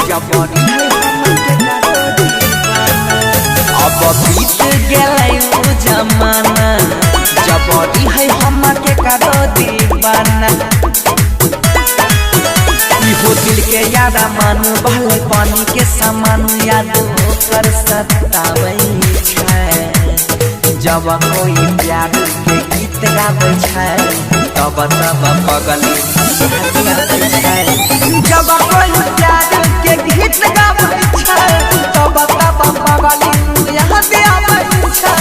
जबरी है हमके करो दीवाना। अब बीत गेलै उ जमाना जबरी है हमके करो दीवाना। इहो दिल के यादा मानू भले पानी के समान याद कर सताबै छै। जब कोई प्यार के गीत गाबै छै तब तब पगली याद छै। जब कोई प्यार के गीत गाबै छै तब तब पगली याद आबै छै।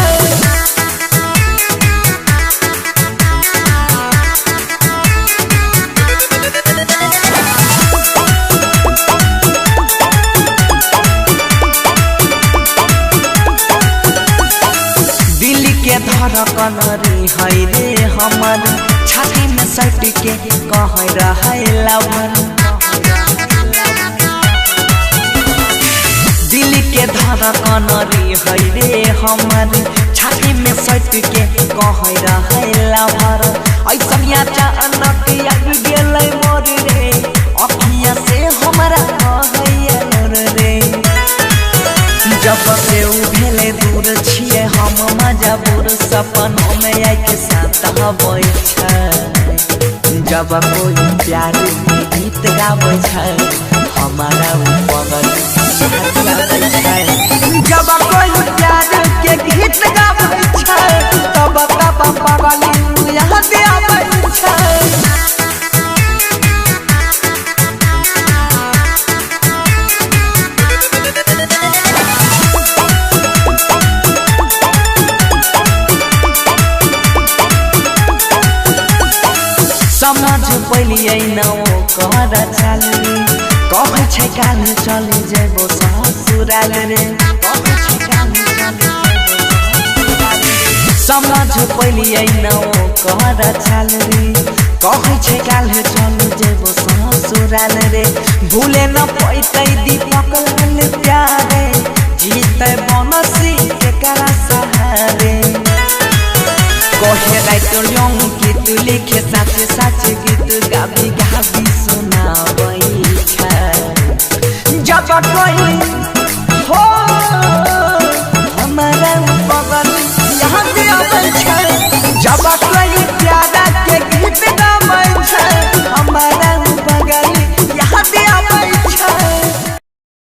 धड़कन रे है रे हमर छाती में सट के कह रहे लवर। दिल के धड़कन रे है रे हमर छाती में सट के कह रहे लवर। ऐसा अचानक आग गेलै मोर रे अखिया से हमरा कहैया रे। जब से उ भेले दूर छिए हम मजबूर सपनों में आके साथ हबै छै। जब कोई प्यार के गीत गाबै छै हमारा उ पगल याद छै। जब कोई प्यार के गीत गाबै छै तब तब पगल याद आबै छै। समझ पलिए न ओकर चाली कहै छै काल चली जेबो ससुराल रे। समझ पलिए न ओकर चाली कहै छै काल चली जेबो ससुराल रे। भूले न पैतै दीपक लाल प्यारे जीतै बनसी केकरा सहारे। कहे राइटर कि तू लिखे सच सच गीत गाबी गाबी सुनाबै छै। जब कोई